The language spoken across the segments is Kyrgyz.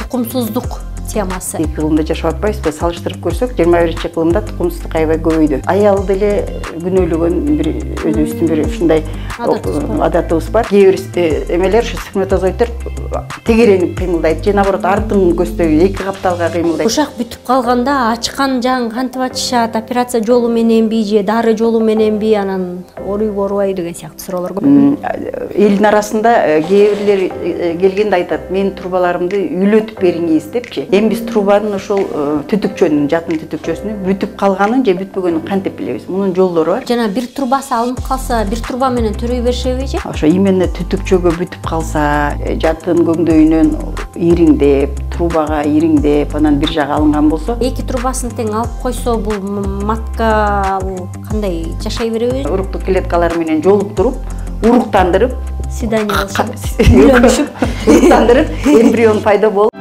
тукумсуздук темасы. 2 кылымда жашап атпайбызбы? Салыштырып көрсөк, 21 кылымда тукумсуздук аябай көбөйдү. Аял деле күнөөлөгөн бир өзүбүздүн бир ушундай адатыбыз бар. Кээ бир эмелер ушу сперматозоиддер тегеренип кыймылдайт, же наоборот артын көздөй 2 капталга кыймылдайт. Ушак бүтүп калганда ачкан жаң кантип ачышат, операция жолу мененби же дары жолу мененби, анан ооруйбу оорубайбы деген сыяктуу суроолор көп. Элдин арасында кээ бирлер келгенде айтат, мен трубаларымды үйлөтүп бериңиз депчи. Эми биз трубанын ошол түтүкчөнүн, жатын түтүкчөсүнүн бүтүп калганын же бүтпөгөнүн кантип билебиз? Мунун жолдору бар. Жана бир трубасы алынып калса, бир труба менен төрөй беришеби же? Ошо именно түтүкчөгө бүтүп калса, жатын көңдөйүнөн ириңдеп, трубага ириңдеп, анан бир жагы алынган болсо, 2 трубасын тең алып койсо, бул матка кандай жашай береби? Уруктук клеткалар менен жолуктуруп, уруктандырып, свидание кылышып, үйлөнүшүп, уруктандырып, эмбрион пайда болуп.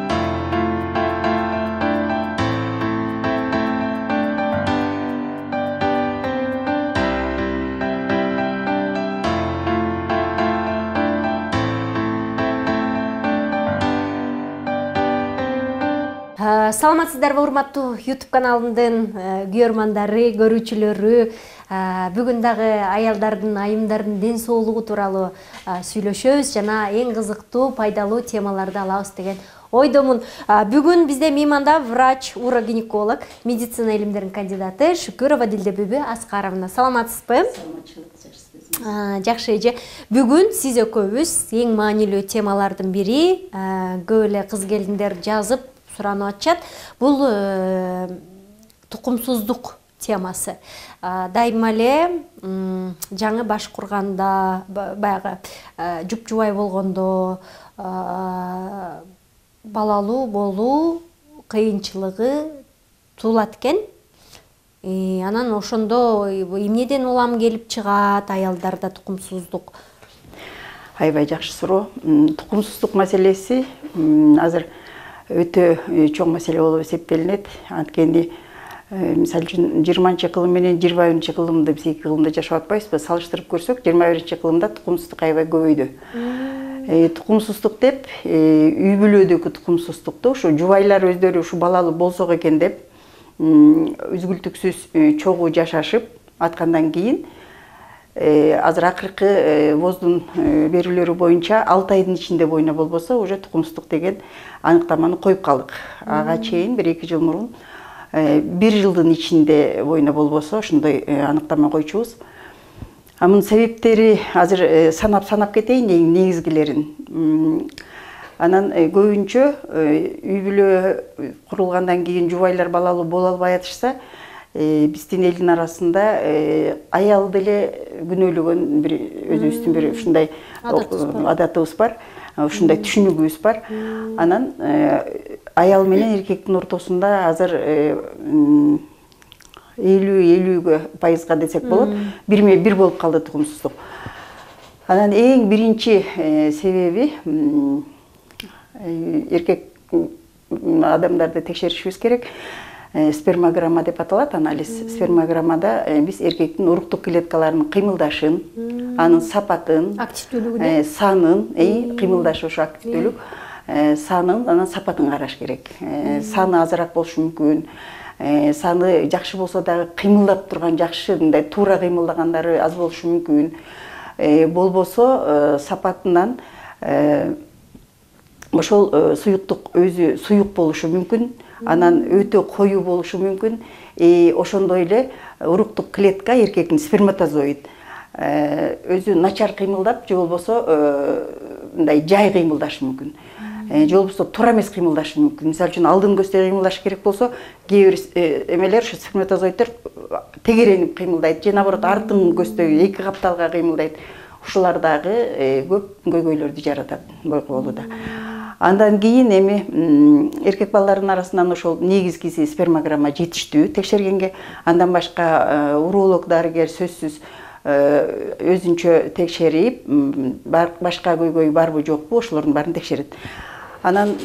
Саламатсыздарбы, урматтуу YouTube каналымдын көрөрмандары, көрүүчүлөрү. Бүгүн дагы аялдардын, айымдардын ден соолугу тууралуу сүйлөшөбүз жана эң кызыктуу, пайдалуу темаларды алабыз деген ойдомун. Бүгүн бизде мейманда врач, урогинеколог, медицина илимдеринин кандидаты Шүкүрова Дилдебүбү Аскаровна. Саламатсызбы? Жакшы эже. Бүгүн сиз экөөбүз эң маанилүү темалардын бири, көп эле кыз келиндер жазып суранып атышат. Бул тукумсуздук темасы. Дайыма эле жаңы баш курганда, баягы жуп-жубай болгондо, балалуу болуу кыйынчылыгы туулат экен. Анан ошондо эмнеден улам келип чыгат аялдарда тукумсуздук? Аябай жакшы суроо. Тукумсуздук маселеси азыр өтө чоң маселе болуп эсептелинет. Анткени мисалы үчүн 20-кылым менен 21-кылымды биз 2 кылымда жашап атпайбызбы? Салыштырып көрсөк, 21-кылымда тукумсуздук аябай көбөйдү. Тукумсуздук деп, үй бүлөдөгү тукумсуздукту ушу жубайлар өздөрү ушу балалуу болсок экен деп, үзгүлтүксүз чогуу жашашып аткандан кийин азыр акыркы воздун берүүлөрү боюнча 6 айдын ичинде бойна болбосо, уже тукумсуздук деген аныктаманы коюп калдык. Ага чейин 1-2 жыл мурун 1 жылдын ичинде бойна болбосо ошондой аныктама койчубуз. Мунун себептери азыр санап кетейин, эң негизгилерин. Анан көбүнчө үй бүлө курулгандан кийин жубайлар балалуу боло албай атышса, биздин элдин арасында аял деле күнөөлөгөн бир өзүбүздүн бир ушундай адатыбыз бар, ушундай түшүнүгүбүз бар. Анан аял менен эркектин ортосунда азыр 50-50% десек болот, бирме-бир болуп калды тукумсуздук. Анан эң биринчи себеби эркек адамдарды текшеришибиз керек. Спермограмма деп аталат, анализ. Спермограммада биз эркектин уруктук клеткаларынын кыймылдашын, анын сапатын, активдүүлүгүн, санын, кыймылдашы ошо активдүүлүк, санын, анан сапатын караш керек. Саны азыраак болушу мүмкүн. Саны жакшы болсо дагы кыймылдап турган жакшы, мындай туура кыймылдагандары аз болушу мүмкүн. Болбосо сапатынан ошол суюктук өзү суюк болушу мүмкүн. Анан өтө коюу болушу мүмкүн. Ошондой эле уруктук клетка, эркектин сперматозоид өзү начар кыймылдап, же болбосо мындай жай кыймылдашы мүмкүн. Же болбосо туура эмес кыймылдашы мүмкүн. Мисалы үчүн алдын көздөй кыймылдаш керек болсо, кээ бир эмелер ушу сперматозоиддер тегеренип кыймылдайт, же наоборот артын көздөй 2 капталга кыймылдайт. Ушулар дагы көп көйгөйлөрдү жаратат бойкоолууда. Андан кийин эми эркек балалардын арасынан ошол негизгиси спермограмма жетиштүү текшергенге. Андан башка уролог дарыгер сөзсүз өзүнчө текшерип, башка көйгөй барбы жокпу, ошолордун баарын текшерет. Анан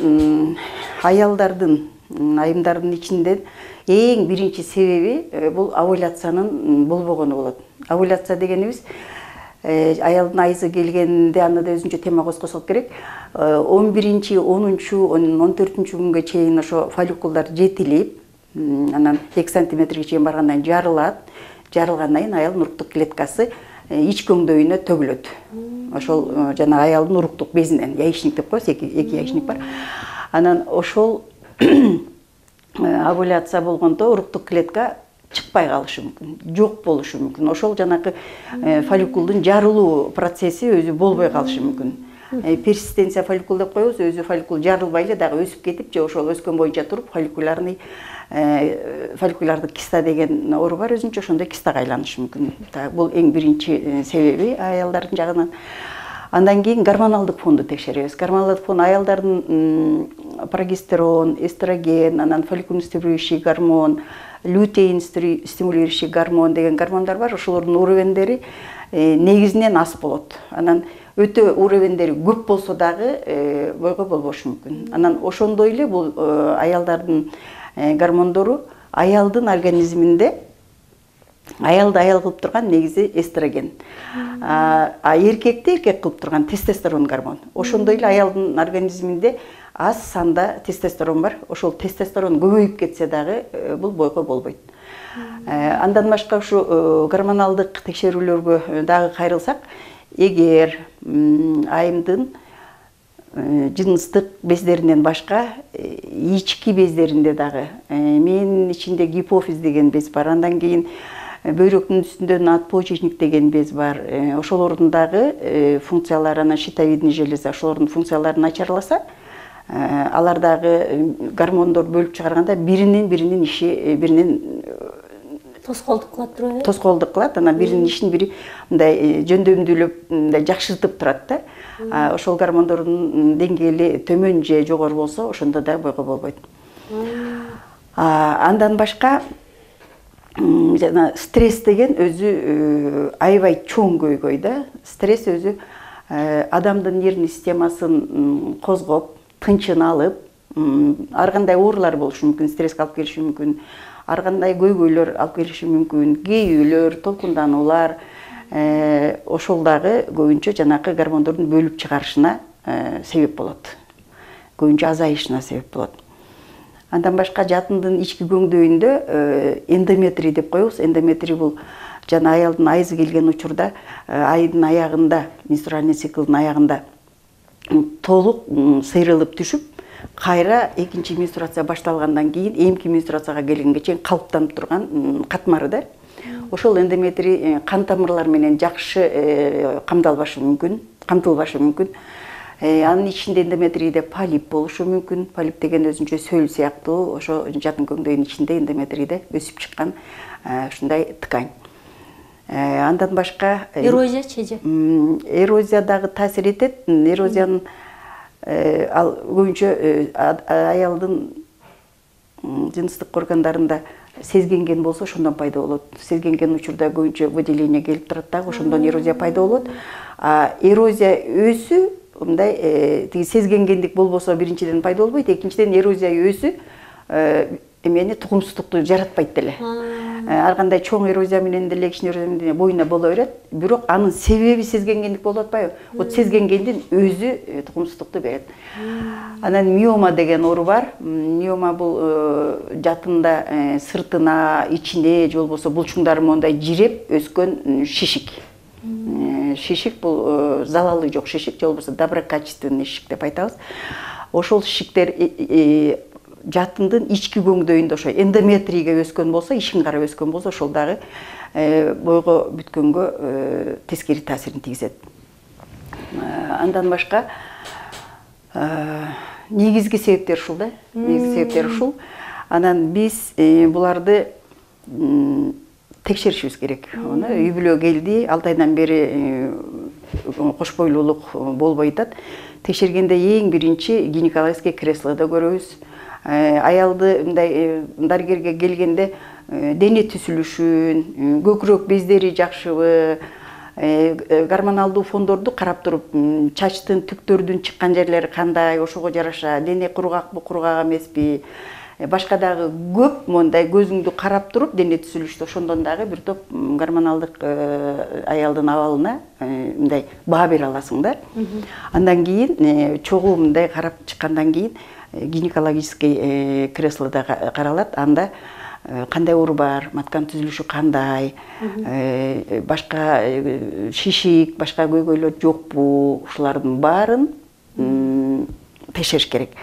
аялдардын, айымдардын ичинде эң биринчи себеби бул овуляциянын болбогону болот. Овуляция дегенибиз аялдын айызы келгенде аны да өзүнчө тема козгосок керек. 11-10, 14 күнгө чейин ошо фолликулдар жетилип, анан 2 сантиметрге чейин баргандан жарылат. Жарылгандан кийин аялдын уруктук клеткасы ич көңдөйүнө төгүлөт. Ошол жана аялдын уруктук безинен, яичник деп коебуз, эки яичник бар. Анан ошол овуляция болгондо уруктук клетка чыкпай калышы мүмкүн, жок болушу мүмкүн. Ошол жанагы фолликулдун жарылуу процесси өзү болбой калышы мүмкүн. Персистенция фолликул деп коебуз, өзү фолликул жарылбай эле дагы өсүп кетип, же ошол өскөн боюнча туруп фолликулярдык киста деген оору бар, өзүнчө ошондой кистага айланышы мүмкүн. Бул эң биринчи себеби аялдардын жагынан. Андан кийин гормоналдык фонду текшеребиз. Гормоналдык фон аялдардын прогестерон, эстроген, анан фолликулн стимулирующий гормон, лютеин стимулирующий гормон деген гормондар бар. Ошолордун уровендери негизинен аз болот. Анан өтө уровендери көп болсо дагы бойго болбошу мүмкүн. Анан ошондой эле бул аялдардын гормондору аялдын организминде аялды аял кылып турган негизи эстроген. Эркекти эркек кылып турган тестостерон гормон. Ошондой эле аялдын организминде аз санда тестостерон бар. Ошол тестостерон көбөйүп кетсе дагы бул бойго болбойт. Андан башка ушу гормоналдык текшерүүлөргө дагы кайрылсак, эгер айымдын жыныстык бездеринен башка ички бездеринде дагы менин ичинде гипофиз деген без бар, андан кийин бөйрөктүн үстүндө надпочечник деген без бар. Ошолордун дагы функциялары, анан щитовидный железа, ошолордун функциялары начарласа, алар дагы гормондор бөлүп чыгарганда биринин иши биринин тоскоолдук кылат турбайбы? Тоскоолдук кылат, анан биринин ишин бири мындай жөндөмдүүлөп мындай жакшыртып турат да. Ошол гормондордун деңгээли төмөн же жогору болсо, ошондо да бойго болбойт. Андан башка жана стресс деген өзү аябай чоң көйгөй да. Стресс өзү адамдын нервный системасын козгоп, тынчын алып, ар кандай оорулар болушу мүмкүн, стресске алып келиши мүмкүн, ар кандай көйгөйлөр алып келиши мүмкүн, кейүүлөр, толкундануулар, ошол дагы көбүнчө жанакы гормондордун бөлүп чыгарышына себеп болот. Көбүнчө азайышына себеп болот. Андан башка жатындын ички көңдөйүндө эндометрий деп коебуз. Эндометрий бул жана аялдын айызы келген учурда айдын аягында, менструальный циклдын аягында толук сыйрылып түшүп, кайра экинчи менструация башталгандан кийин эмки менструацияга келгенге чейин калыптанып турган катмары да. Ошол эндометрий кан тамырлар менен жакшы камтылбашы мүмкүн. Анын ичинде эндометрийде полип болушу мүмкүн. Полип деген өзүнчө сөл сыяктуу, ошо жатын көңдөйдүн ичинде эндометрийде өсүп чыккан ушундай ткань. Андан башка эрозия-чы же? Эрозия дагы таасир этет. Эрозиянын ал көбүнчө аялдын жыныстык органдарында сезгенген болсо ошондон пайда болот. Сезгенген учурда көбүнчө выделение келип турат дагы, ошондон эрозия пайда болот. Эрозия өсү мындай тиги сезгенгендик болбосо биринчиден пайда болбойт, экинчиден эрозия өсү эмени тугумсуздукту жаратпайт деле. Ар кандай чоң эрозия менен деле, кичине эрозия менен деле боюна боло берет, бирок анын себеби сезгенгендик болуп атпайбы? Вот сезгенгендин өзү тугумсуздукту берет. Анан миома деген оору бар. Миома бул жатында сыртына, ичине же болбосо булчуңдары мондай жиреп өскөн шишик. Шишик бул залалы жок шишик, же болбосо доброкачественный шишик деп айтабыз. Ошол шишиктер жатындын ички көңдөйүндө ошо эндометрийге өскөн болсо, ишин карап өскөн болсо, ошол дагы бойго бүткөнгө тескери таасирин тийгизет. Андан башка негизги себептер ушул да. Негизги себептер ушул. Анан биз буларды текшеришибиз керек. Үй бүлө келди, 6 айдан бери кош бойлуулук болбой атат. Текшергенде эң биринчи гинекологический креслода көрөбүз. Аялды мындай дарыгерге келгенде дене түзүлүшүн, көкүрөк бездери жакшыбы, гормоналдуу фондорду карап туруп, чачтын түктөрдүн чыккан жерлери кандай, ошого жараша, дене кургакпы, кургак эмеспи, башка дагы көп мондай көзүңдү карап туруп дене түзүлүштү ошондон дагы бир топ гормоналдык аялдын абалына мындай баа бере аласың да. Андан кийин чогуу мындай карап чыккандан кийин гинекологический креслода каралат. Анда кандай оор бар, матканын түзүлүшү кандай, башка шишик, башка көйгөйлөр жокпу, ушулардын баарын текшериш керек.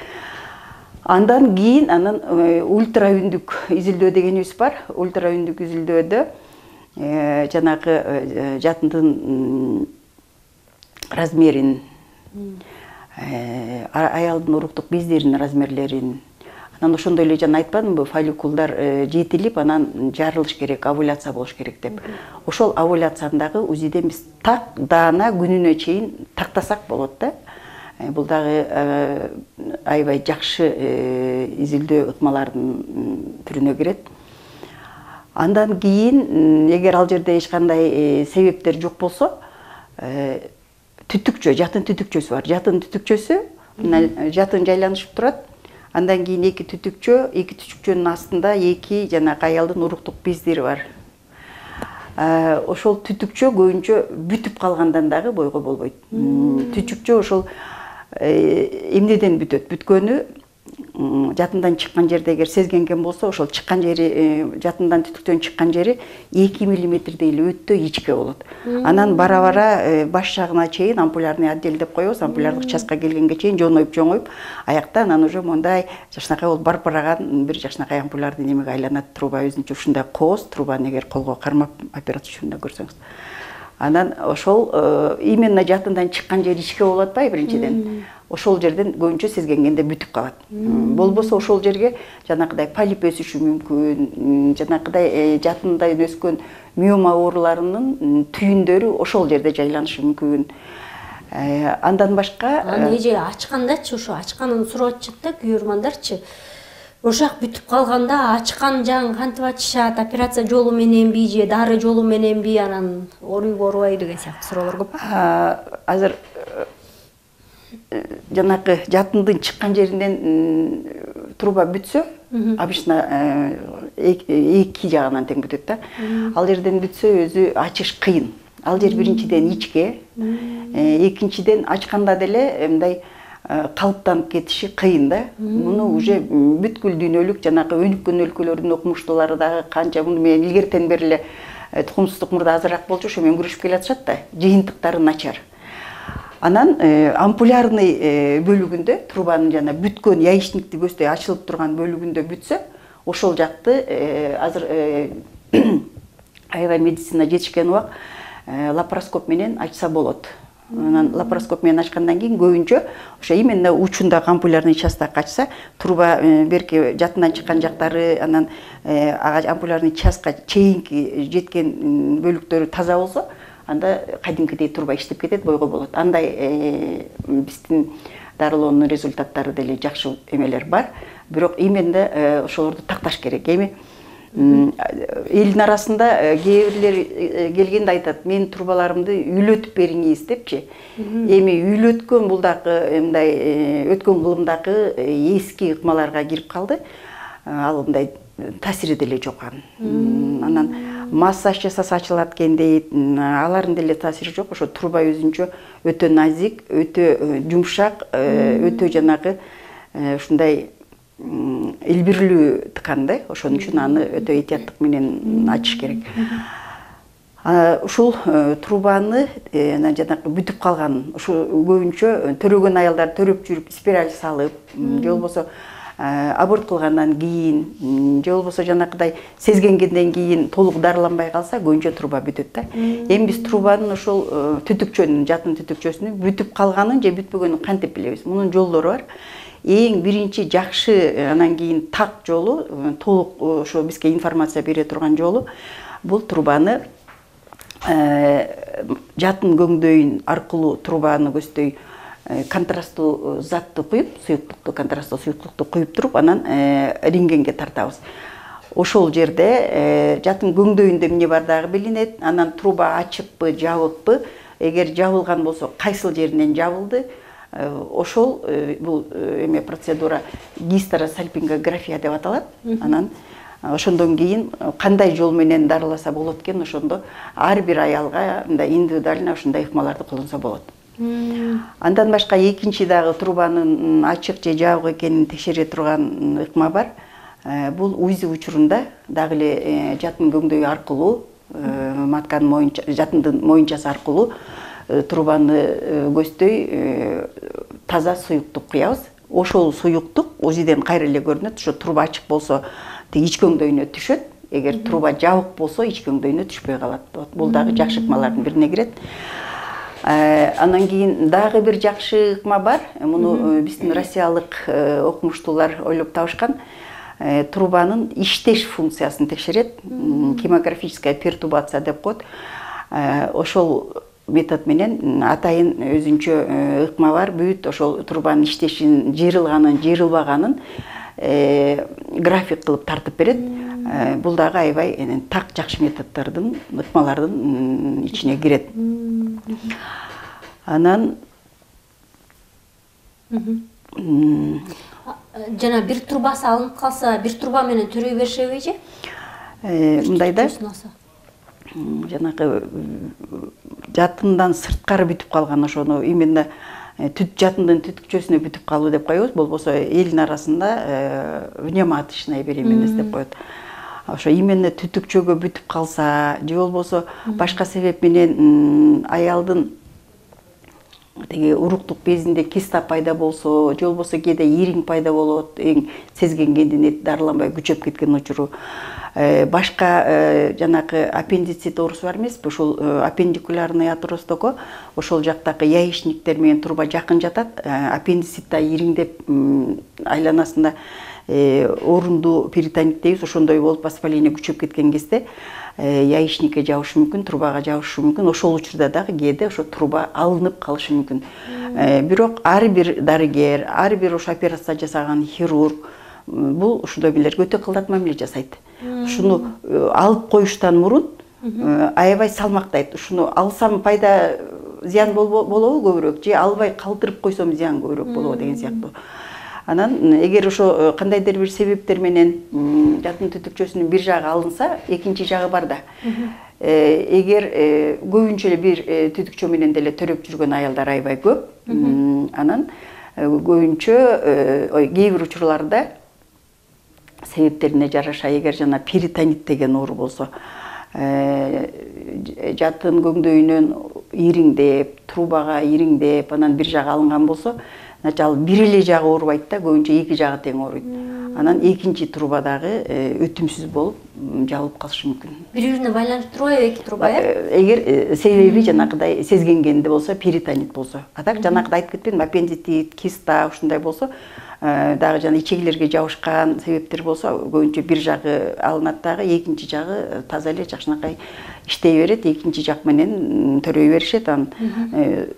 Андан кийин анан ультра үндүк изилдөө дегенибиз бар. Ультра үндүк изилдөөдө жанагы жатындын размерин, аялдын уруктук бездеринин размерлерин, анан ошондой эле жана айтпадымбы, фолликулдар жетилип, анан жарылыш керек, овуляция болуш керек деп. Ошол овуляцияны дагы УЗИден биз так даана күнүнө чейин тактасак болот да. Бул дагы аябай жакшы изилдөө ыкмалардын түрүнө кирет. Андан кийин эгер ал жерде эч кандай себептер жок болсо, түтүкчө, жатын түтүкчөсү бар. Жатын түтүкчөсү жатын жайланышып турат. Андан кийин эки түтүкчөнүн астында эки жанагы аялдын уруктук бездери бар. Ошол түтүкчө көбүнчө бүтүп калгандан дагы бойго болбойт. Түтүкчө ошол эмнеден бүтөт? Бүткөнү жатындан чыккан жерде эгер сезгенген болсо, ошол чыккан жери, жатындан түтүктөн чыккан жери 2 миллиметрдей эле өтө ичке болот. Анан бара-бара баш жагына чейин ампулярный отдел деп коебуз, ампулярлык частка келгенге чейин жоноюп, аякта анан уже мондай жакшынакай болуп барбыраган бир жакшынакай ампулярный немеге айланат. Труба өзүнчө ушундай кооз, трубаны эгер колго кармап операция учурунда көрсөңүз. Анан ошол именно жатындан чыккан жери ичке болот атпайбы биринчиден. Ошол жерден көбүнчө сезгенгенде бүтүп калат. Болбосо ошол жерге жанакыдай полип өсүшү мүмкүн, жанакыдай жатында өскөн миома ооруларынын түйүндөрү ошол жерде жайланышы мүмкүн. Андан башка эже ачкандачы, ошо ачканын сурап атышат да күйөрмандарчы. Ошак бүтүп калганда ачкан жагын кантип ачышат, операция жолу мененби же дары жолу мененби, анан оорубу оорубайбы деген сыяктуу суроолор көп. Азыр жанагы жатындын чыккан жеринен труба бүтсө, обычно эки жагынан тең бүтөт да. Ал жерден бүтсө өзү ачыш кыйын. Ал жер биринчиден ичке, экинчиден ачканда деле мындай калыптанып кетиши кыйын да. Муну уже бүткүл дүйнөлүк жанагы өнүккөн өлкөлөрдүн окумуштуулары дагы канча муну мен илгертен бери эле тукумсуздук мурда азыраак болчу, ошо менен күрөшүп келатышат да. Жыйынтыктары начар. Анан ампулярный бөлүгүндө трубанын жана бүткөн яичникти көздөй ачылып турган бөлүгүндө бүтсө, ошол жакты азыр аябай медицина жетишкен убак лапароскоп менен ачса болот. Анан лапароскоп менен ачкандан кийин көбүнчө ошо именно учундагы ампулярный частак ачса, труба берки жатындан чыккан жактары, анан ампулярный частка чейинки жеткен бөлүктөрү таза болсо, анда кадимкидей труба иштеп кетет, бойго болот. Андай биздин дарылоонун результаттары деле жакшы эмелер бар. Бирок именно ошолорду такташ керек. Эми элдин арасында кээ бирлер келгенде айтат, мен трубаларымды үйлөтүп бериңиз депчи. Эми үйлөткөн бул дагы мындай өткөн кылымдагы эски ыкмаларга кирип калды. Ал мындай таасири деле жок анын. Анан массаж жасаса ачылат экен дейт, алардын деле таасири жок. Ошо труба өзүнчө өтө назик, өтө жумшак, өтө жанагы ушундай илбирлүү ткан да. Ошон үчүн аны өтө этияттык менен ачыш керек. Ушул трубаны жанагы бүтүп калган, ушу көбүнчө төрөгөн аялдар төрөп жүрүп спираль салып, же болбосо аборт кылгандан кийин, же болбосо жанакыдай сезгенгенден кийин толук дарыланбай калса, көбүнчө труба бүтөт да. Эми биз трубанын ошол түтүкчөнүн, жатын түтүкчөсүнүн бүтүп калганын же бүтпөгөнүн кантип билебиз? Мунун жолдору бар. Эң биринчи жакшы, анан кийин так жолу, толук ошо бизге информация бере турган жолу, бул трубаны жатын көңдөйүн аркылуу трубаны көздөй контрасттуу затты куюп, суюктукту, контрасттуу суюктукту куюп туруп, анан рентгенге тартабыз. Ошол жерде жатын көңдөйүндө эмне бар дагы билинет. Анан труба ачыкпы, жабыкпы. Эгер жабылган болсо, кайсыл жеринен жабылды, ошол бул эме процедура гистеросальпингография деп аталат. Анан ошондон кийин кандай жол менен дарыласа болот экен, ошондо ар бир аялга мындай индивидуально ушундай ыкмаларды колдонсо болот. Андан башка экинчи дагы трубанын ачык же жабык экенин текшере турган ыкма бар. Бул УЗИ учурунда дагы эле жатын көңдөй аркылуу, матканын моюнча, жатындын моюнчасы аркылуу трубаны көздөй таза суюктук куябыз. Ошол суюктук УЗИден кайра эле көрүнөт. Ошо труба ачык болсо ич көңдөйүнө түшөт. Эгер труба жабык болсо ич көңдөйүнө түшпөй калат. Бул дагы жакшы ыкмалардын бирине кирет. Анан кийин дагы бир жакшы ыкма бар. Муну биздин россиялык окумуштуулар ойлоп табышкан. Трубанын иштеш функциясын текшерет. Хемографическая пертурбация деп коет. Ошол метод менен атайын өзүнчө ыкма бар. Бүт ошол трубанын иштешин, жыйрылганын, жыйрылбаганын график кылып тартып берет. Бул дагы аябай так жакшы методдордун, ыкмалардын ичине кирет. Анан жана бир трубасы алынып калса, бир труба менен төрөй беришеби же? Мындай да. Жанагы жатындан сырткары бүтүп калган ошону именно жатындын түтүкчөсүнө бүтүп калуу деп коебуз. Болбосо элдин арасында внематочная беременность деп коет. Ошо именно түтүкчөгө бүтүп калса, же болбосо башка себеп менен аялдын теги уруктук безинде киста пайда болсо, же болбосо кээде ириң пайда болот, эң сезгенгенден дарыланбай күчөп кеткен учуру. Башка жанагы аппендицит оорусу бар эмеспи? Ошол аппендикулярный атеросклероз, ошол жактагы яичниктер менен труба жакын жатат. Аппендицитта ириңдеп айланасында орунду перитонит дейбиз, ошондой болуп воспаление күчөп кеткен кезде яичникке жабышы мүмкүн, трубага жабышы мүмкүн. Ошол учурда дагы кээде ошо труба алынып калышы мүмкүн. Бирок ар бир дарыгер, ар бир ошо операция жасаган хирург бул ушундайларга өтө кылдат мамиле жасайт. Ушуну алып коюштан мурун аябай салмактайт. Ушуну алсам пайда зыян болобу көбүрөөк, же албай калтырып койсом зыян көбүрөөк болобу деген сыяктуу. Анан эгер ошо кандайдыр бир себептер менен жатын түтүкчөсүнүн бир жагы алынса, экинчи жагы бар да. Эгер көбүнчө эле бир түтүкчө менен деле төрөп жүргөн аялдар аябай көп. Анан көбүнчө кээ бир учурларда себептерине жараша эгер жана перитонит деген оору болсо, жатын көңдөйүнөн ириңдеп, трубага ириңдеп, анан бир жагы алынган болсо, ал бир эле жагы оорубайт да, көбүнчө эки жагы тең ооруйт. Анан экинчи труба дагы өтүмсүз болуп жабылып калышы мүмкүн. Бири-бирине байланыштуу турбайбы эки труба, Эгер себеби жанагыдай сезгенгенде болсо, перитонит болсо. А так жанагыдай айтып кетпедимби, аппендицит, киста ушундай болсо, дагы жана ичегилерге жабышкан себептер болсо, көбүнчө бир жагы алынат дагы, экинчи жагы таза эле жакшынакай иштей берет, экинчи жак менен төрөй беришет. Анан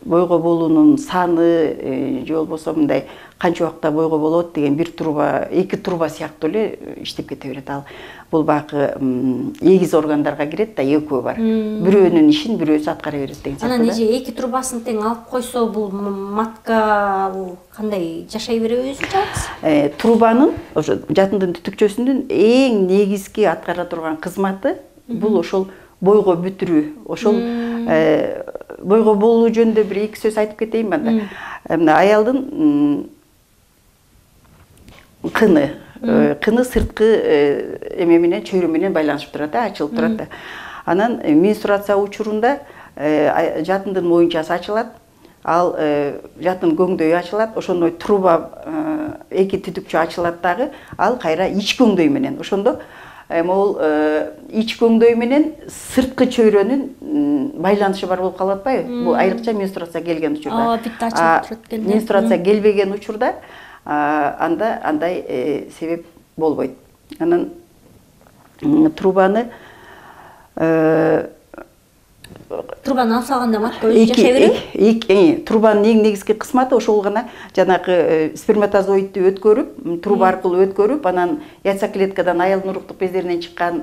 бойго болуунун саны, же болбосо мындай канча убакта бойго болот деген бир труба, эки труба сыяктуу эле иштеп кете берет. Ал бул багы эгиз органдарга кирет да, экөө бар. Бирөөнүн ишин бирөөсү аткара берет деген сыяктуу. Анан эже эки трубасын тең алып койсо, бул матка кандай жашай береби өзүнчө? Трубанын, ошо жатындын түтүкчөсүнүн эң негизги аткара турган кызматы бул ошол бойго бүтүрүү. Ошол бойго болуу жөнүндө бир эки сөз айтып кетейинби анда. Мына аялдын кыны сырткы эме менен, чөйрө менен байланышып турат, ачылып турат. Анан менструация учурунда жатындын моюнчасы ачылат, ал жатын көңдөйү ачылат, ошондой труба эки түтүкчө ачылат дагы, ал кайра ич көңдөй менен. Ошондо могул ич көңдөй менен сырткы чөйрөнүн байланышы бар болуп калып атпайбы? Бул айрыкча менструация келген учурда. Битте ачылып турат экен. Менструация келбеген учурда анда андай себеп болбойт. Анан трубаны алып салганда матка өзү жашай береби? Трубанын эң негизги кызматы ошол гана жанагы сперматозоидти өткөрүп, труба аркылуу өткөрүп, анан яйцеклеткадан аялдын уруктук бездеринен чыккан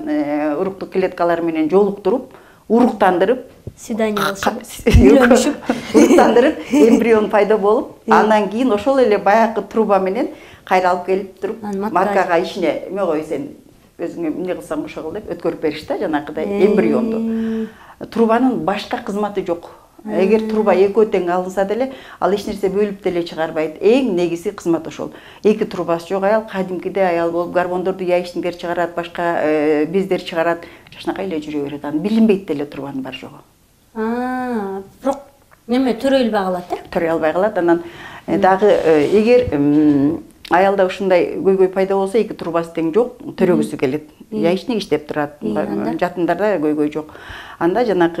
уруктук клеткалар менен жолуктуруп, уруктандырып, Свидание кылышып, уруктандырып, эмбрион пайда болуп, андан кийин ошол эле баягы труба менен кайра алып келип туруп, маткага ичине эме кой сен өзүңө эмне кылсаң ошо кыл деп өткөрүп бериш да, жанакыдай эмбрионду. Трубанын башка кызматы жок. Эгер труба экөө тең алынса деле, ал эч нерсе бөлүп деле чыгарбайт. Эң негизи кызмат ошол. Эки трубасы жок аял кадимкидей аял болуп, гормондорду яичниктер чыгарат, башка бездер чыгарат, жашнакай эле жүрө берет. Аны билинбейт деле трубанын бар жогу. Бирок неме төрөй албай калат, Төрөй албай калат. Анан дагы эгер аялда ушундай көйгөй пайда болсо, эки трубасы тең жок, төрөгүсү келет. Яичник иштеп турат, жатындарда көйгөй жок. Анда жанакы